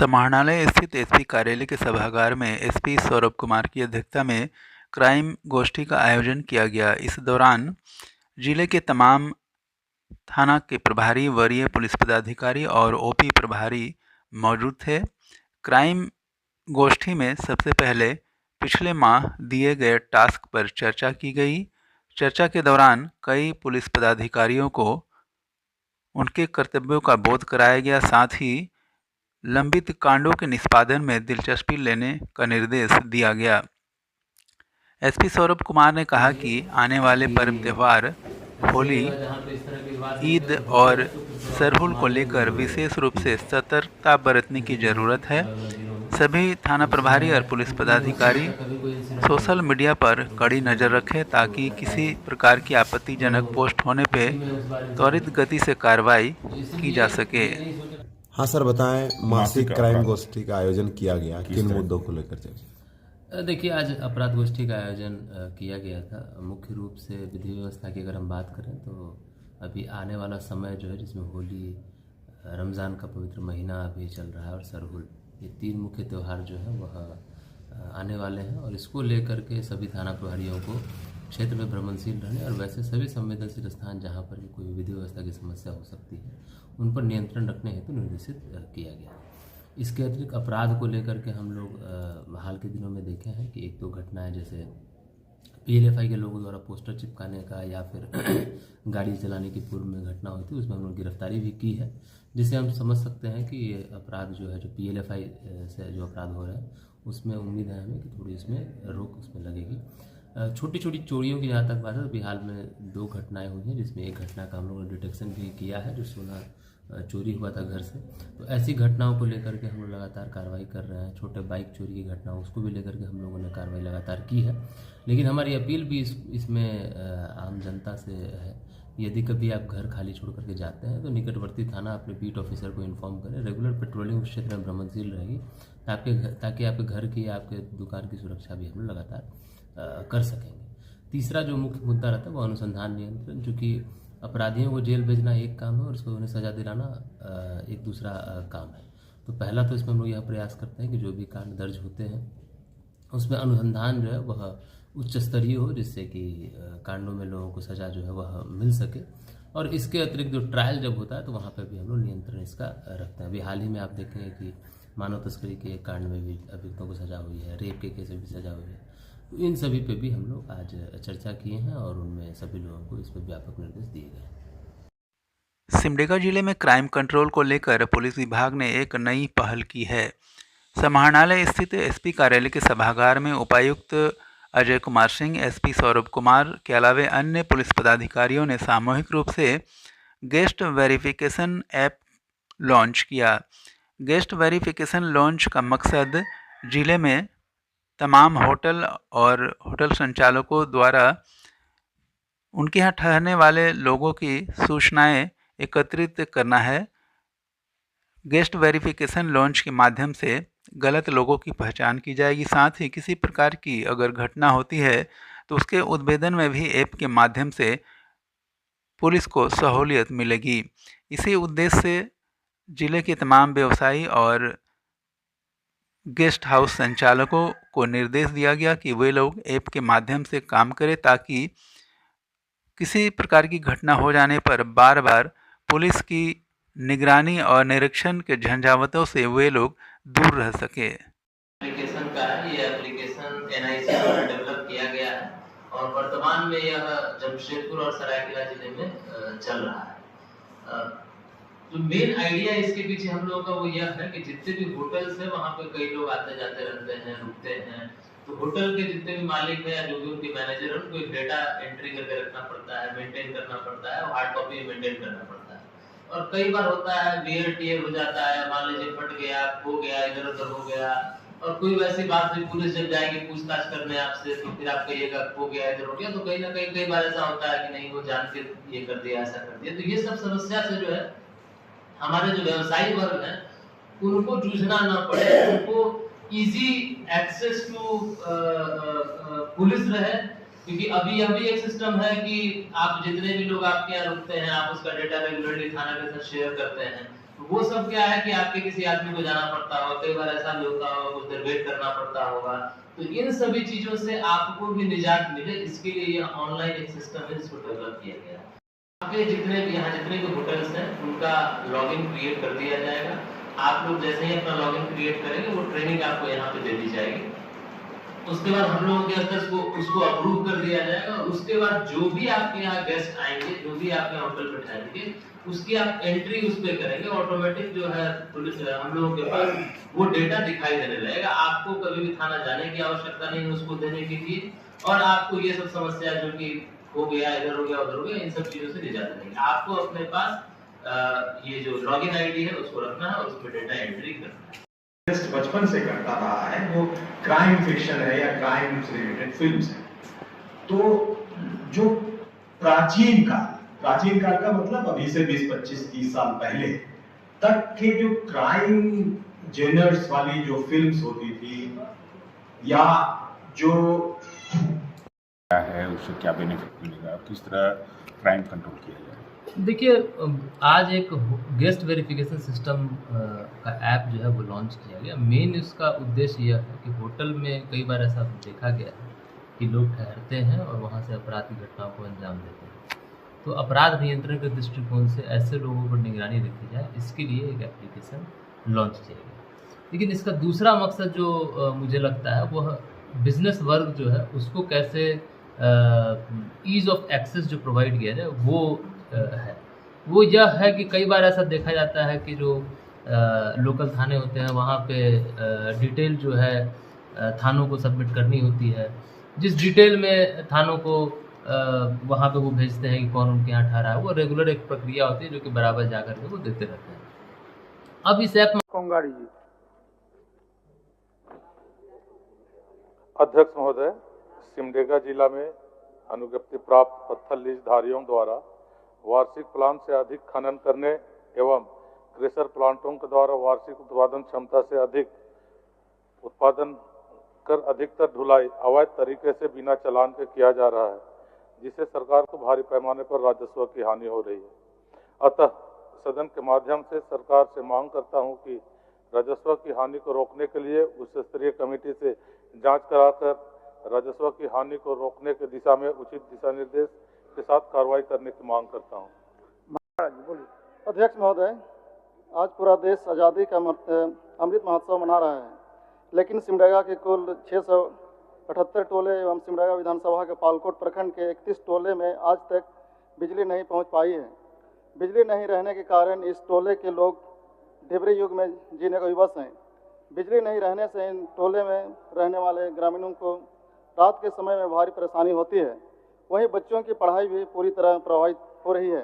समाहरणालय स्थित एसपी कार्यालय के सभागार में एसपी सौरभ कुमार की अध्यक्षता में क्राइम गोष्ठी का आयोजन किया गया। इस दौरान जिले के तमाम थाना के प्रभारी, वरीय पुलिस पदाधिकारी और ओपी प्रभारी मौजूद थे। क्राइम गोष्ठी में सबसे पहले पिछले माह दिए गए टास्क पर चर्चा की गई। चर्चा के दौरान कई पुलिस पदाधिकारियों को उनके कर्तव्यों का बोध कराया गया। साथ ही लंबित कांडों के निष्पादन में दिलचस्पी लेने का निर्देश दिया गया। एसपी सौरभ कुमार ने कहा कि आने वाले पर्व त्यौहार होली, ईद और सरहुल को लेकर विशेष रूप से सतर्कता बरतने की जरूरत है। सभी थाना प्रभारी और पुलिस पदाधिकारी सोशल मीडिया पर कड़ी नज़र रखें ताकि किसी प्रकार की आपत्तिजनक पोस्ट होने पे त्वरित गति से कार्रवाई की जा सके। हाँ सर, बताएं। मासिक क्राइम गोष्ठी का आयोजन किया गया, किन मुद्दों को लेकर चर्चा? देखिए, आज अपराध गोष्ठी का आयोजन किया गया था। मुख्य रूप से विधि व्यवस्था की अगर हम बात करें तो अभी आने वाला समय जो है, जिसमें होली, रमज़ान का पवित्र महीना अभी चल रहा है और सरहुल, ये तीन मुख्य त्यौहार जो हैं वह आने वाले हैं और इसको लेकर के सभी थाना प्रभारियों को क्षेत्र में भ्रमणशील रहने और वैसे सभी संवेदनशील स्थान जहाँ पर भी कोई विधि व्यवस्था की समस्या हो सकती है उन पर नियंत्रण रखने हेतु निर्देशित किया गया। इसके अतिरिक्त अपराध को लेकर के हम लोग हाल के दिनों में देखे हैं कि एक दो घटनाएं, जैसे पीएलएफआई के लोगों द्वारा पोस्टर चिपकाने का या फिर गाड़ी चलाने की पूर्व में घटना होती है, उसमें हम लोग गिरफ्तारी भी की है, जिससे हम समझ सकते हैं कि ये अपराध जो है, जो पीएलएफआई से जो अपराध हो रहा है उसमें उम्मीद है हमें कि थोड़ी इसमें रोक उसमें लगेगी। छोटी छोटी चोरियों की जहाँ तक बात है, अभी हाल में दो घटनाएं हुई हैं, जिसमें एक घटना का हम लोगों ने डिटेक्शन भी किया है, जो सोना चोरी हुआ था घर से। तो ऐसी घटनाओं को लेकर के हम लोग लगातार कार्रवाई कर रहे हैं। छोटे बाइक चोरी की घटना, उसको भी लेकर के हम लोगों ने कार्रवाई लगातार की है। लेकिन हमारी अपील भी इसमें आम जनता से है, यदि कभी आप घर खाली छोड़ करके जाते हैं तो निकटवर्ती थाना अपने बीट ऑफिसर को इन्फॉर्म करें। रेगुलर पेट्रोलिंग उस क्षेत्र में भ्रमणशील रहेगी ताकि आपके घर की या आपके दुकान की सुरक्षा भी हम लोग लगातार कर सकेंगे। तीसरा जो मुख्य मुद्दा रहता है वो अनुसंधान नियंत्रण, चूँकि अपराधियों को जेल भेजना एक काम है और उसको उन्हें सजा दिलाना एक दूसरा काम है। तो पहला तो इसमें हम लोग यह प्रयास करते हैं कि जो भी कांड दर्ज होते हैं उसमें अनुसंधान जो है वह उच्च स्तरीय हो, जिससे कि कांडों में लोगों को सजा जो है वह मिल सके। और इसके अतिरिक्त जो ट्रायल जब होता है तो वहाँ पर भी हम लोग नियंत्रण इसका रखते हैं। अभी हाल ही में आप देखेंगे कि मानव तस्करी के कांड में भी अभियुक्तों को सजा हुई है, रेप के केस में भी सजा हुई है। तो इन सभी पे भी हम लोग आज चर्चा किए हैं और उनमें सभी लोगों को इस पर व्यापक निर्देश दिए गए। सिमडेगा जिले में क्राइम कंट्रोल को लेकर पुलिस विभाग ने एक नई पहल की है। समाहरणालय स्थित एसपी कार्यालय के सभागार में उपायुक्त अजय कुमार सिंह, एसपी सौरभ कुमार के अलावे अन्य पुलिस पदाधिकारियों ने सामूहिक रूप से गेस्ट वेरिफिकेशन ऐप लॉन्च किया। गेस्ट वेरिफिकेशन लॉन्च का मकसद जिले में तमाम होटल और होटल संचालकों द्वारा उनके यहाँ ठहरने वाले लोगों की सूचनाएं एकत्रित करना है। गेस्ट वेरिफिकेशन लॉन्च के माध्यम से गलत लोगों की पहचान की जाएगी। साथ ही किसी प्रकार की अगर घटना होती है तो उसके उद्भेदन में भी ऐप के माध्यम से पुलिस को सहूलियत मिलेगी। इसी उद्देश्य से जिले के तमाम व्यवसायी और गेस्ट हाउस संचालकों को निर्देश दिया गया कि वे लोग ऐप के माध्यम से काम करें ताकि किसी प्रकार की घटना हो जाने पर बार बार पुलिस की निगरानी और निरीक्षण के झंझावतों से वे लोग दूर रह सके। एप्लीकेशन का है, ये एप्लीकेशन एनआईसी द्वारा डेवलप किया गया है और वर्तमान में यह जमशेदपुर और सरायकेला जिले में चल रहा है। जो मेन आइडिया इसके पीछे हम लोगों का वो यह है कि जितने भी होटल्स हैं वहाँ पे कई लोग आते जाते रहते हैं, रुकते हैं, तो होटल के जितने भी मालिक हैं या जो भी उनके मैनेजर हैं उनको एक डेटा एंट्री करके रखना पड़ता है, मेंटेन करना पड़ता है और हार्ड कॉपी मेंटेन करना पड़ता है। और कई बार होता है वेयर टेयर हो जाता है, मान लीजिए फट गया, खो गया, इधर उधर हो गया और कोई वैसी बात भी पुलिस जब जाएगी पूछताछ करने आपसे तो फिर आप कहिएगा खो गया, इधर हो गया, तो कहीं ना कहीं कई बार ऐसा होता है कि नहीं वो जान के ये कर दिया, ऐसा कर दिया। तो ये सब समस्या से जो है हमारे जो व्यवसायी वर्ग हैं उनको जूझना ना पड़े, उनको इजी एक्सेस टू पुलिस रहे। क्योंकि अभी यह भी एक सिस्टम है कि आप जितने भी लोग आपके यहाँ रुकते हैं आप उसका डेटा रेगुलरली थाना के साथ शेयर करते हैं। वो सब क्या है कि आपके किसी आदमी को जाना पड़ता हो, कई बार ऐसा भी होता होगा, कुछ देर वेट करना पड़ता होगा। तो इन सभी चीजों से आपको भी निजात मिले, इसके लिए ये ऑनलाइन एक सिस्टम है जिसको डेवलप किया गया है। आपके यहाँ जितने भी होटल्स हैं उनका लॉगिन क्रिएट कर दिया जाएगा। आप लोग जैसे ही अपना लॉगिन क्रिएट करेंगे वो ट्रेनिंग आपको यहाँ पे दे दी जाएगी। उसके बाद हम लोगों के स्तर को उसको अप्रूव कर दिया जाएगा। उसके बाद जो भी आपके यहाँ गेस्ट आएंगे, जो भी आपके होटल पे ठहरेंगे, उसकी आप एंट्री उस पे करेंगे, ऑटोमेटिक जो है पुलिस हम लोगों के पास वो डेटा दिखाई देने लगेगा। आपको कभी भी थाना जाने की आवश्यकता नहीं है उसको देने के लिए, और आपको ये सब समस्या जो कि हो गया, इधर हो गया, उधर हो गया, इन सब चीजों से निजात नहीं। आपको अपने पास ये जो लॉगिन आईडी है उसको रखना है और उसमें डेटा एंट्री करना है। बचपन से करता रहा है, वो क्राइम फिक्शन है या क्राइम से रिलेटेड फिल्म्स है। तो जो प्राचीन काल का मतलब अभी से 20, 25, 30 साल पहले तक के जो क्राइम जेनर्स वाली जो फिल्म्स होती थी, या जो क्या है, उससे क्या बेनिफिट मिलेगा, किस तरह क्राइम कंट्रोल किया जाए। देखिए, आज एक गेस्ट वेरिफिकेशन सिस्टम का ऐप जो है वो लॉन्च किया गया। मेन इसका उद्देश्य यह है कि होटल में कई बार ऐसा देखा गया है कि लोग ठहरते हैं और वहाँ से अपराध की घटनाओं को अंजाम देते हैं। तो अपराध नियंत्रण के दृष्टिकोण से ऐसे लोगों पर निगरानी रखी जाए, इसके लिए एक एप्लीकेशन लॉन्च किया गया। लेकिन इसका दूसरा मकसद जो मुझे लगता है वह बिजनेस वर्ग जो है उसको कैसे ईज़ ऑफ एक्सेस जो प्रोवाइड किया जाए वो है। वो यह है कि कई बार ऐसा देखा जाता है कि जो लोकल थाने होते हैं वहाँ पे डिटेल जो है थानों को सबमिट करनी होती है। जिस डिटेल में थानों को वहाँ पे वो भेजते हैं कि कौन उनके यहाँ ठहरा है, वो रेगुलर एक प्रक्रिया होती है जो कि बराबर जा कर के वो देते रहते हैं। अब इस ऐप में कोंगाड़ी जी। अध्यक्ष महोदय, सिमडेगा जिला में अनुज्ञप्ति प्राप्त पत्थर लीज धारियों द्वारा वार्षिक प्लान से अधिक खनन करने एवं क्रेशर प्लांटों के द्वारा वार्षिक उत्पादन क्षमता से अधिक उत्पादन कर अधिकतर ढुलाई अवैध तरीके से बिना चालान के किया जा रहा है, जिससे सरकार को भारी पैमाने पर राजस्व की हानि हो रही है। अतः सदन के माध्यम से सरकार से मांग करता हूं कि राजस्व की हानि को रोकने के लिए उच्च स्तरीय कमेटी से जांच कराकर राजस्व की हानि को रोकने की दिशा में उचित दिशा निर्देश के साथ कार्रवाई करने की मांग करता हूं। अध्यक्ष महोदय, आज पूरा देश आज़ादी का अमृत महोत्सव मना रहा है, लेकिन सिमडेगा के कुल 678 टोले एवं सिमडेगा विधानसभा के पालकोट प्रखंड के 31 टोले में आज तक बिजली नहीं पहुंच पाई है। बिजली नहीं रहने के कारण इस टोले के लोग ढिबरी युग में जीने को विवश हैं। बिजली नहीं रहने से इन टोले में रहने वाले ग्रामीणों को रात के समय में भारी परेशानी होती है। वहीं बच्चों की पढ़ाई भी पूरी तरह प्रभावित हो रही है।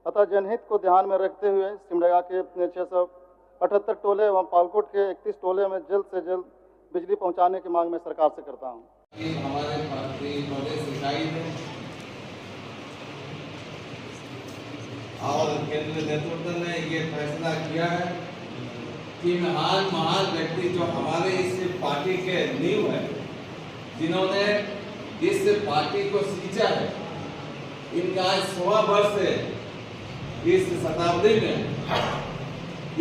अतः जनहित को ध्यान में रखते हुए सिमडेगा के 678 टोले एवं पालकोट के 31 टोले में जल्द से जल्द बिजली पहुंचाने की मांग मैं सरकार से करता हूं। हमारे प्रदेश इकाई ने और केंद्र नेतृत्व ने ये फैसला किया है कि महान व्यक्ति जो हमारे इस पार्टी के नींव है, जिन्होंने इस पार्टी को सींचा है, इनका आज 100 वर्ष है। इस शताब्दी में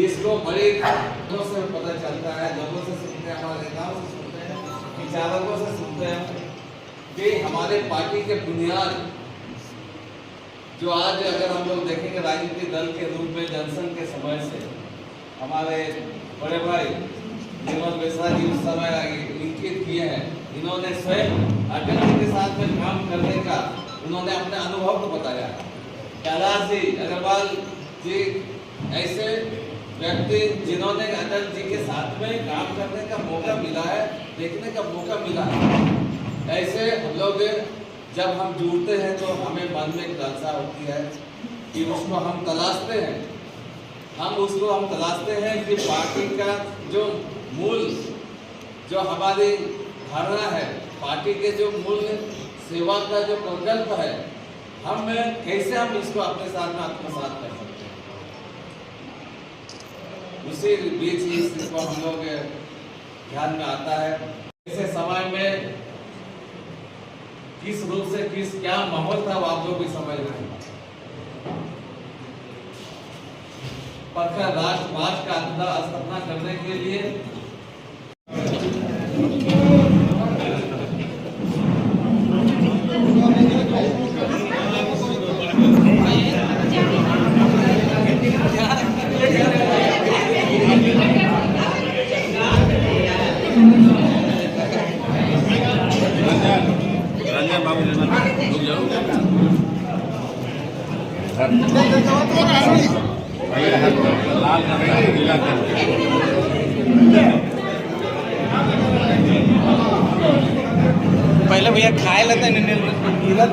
इसको बड़े लोगों से पता चलता है, लोगों से सुनते हैं, हमारे नेताओं से सुनते हैं, विचारकों से सुनते हैं कि हमारे पार्टी के बुनियाद जो आज अगर हम लोग देखेंगे राजनीतिक दल के रूप में जनसंघ के समय से हमारे बड़े भाई निर्मल मिश्रा जी उस समय इंकित किए हैं। इन्होंने स्वयं अटल जी के साथ में काम करने का उन्होंने अपने अनुभव को बताया। कैलाश जी अग्रवाल जी ऐसे व्यक्ति जिन्होंने अटल जी के साथ में काम करने का मौका मिला है, देखने का मौका मिला है। ऐसे हम लोग जब हम जुड़ते हैं तो हमें मन में एक लालसा होती है कि उसको हम तलाशते हैं। हम तलाशते हैं कि पार्टी का जो मूल जो हमारी धारणा है, पार्टी के जो मूल सेवा का जो संकल्प है, कैसे हम इसको अपने साथ में आत्मसात कर सकते हैं। उसी बीच इसको हम लोग ध्यान में आता है। ऐसे समय में किस रूप से क्या माहौल था वो आप लोग भी समझ रहे हैं। पक्का राष्ट्रवाद का स्थापना करने के लिए पहले भैया खाए लेते हैं पहले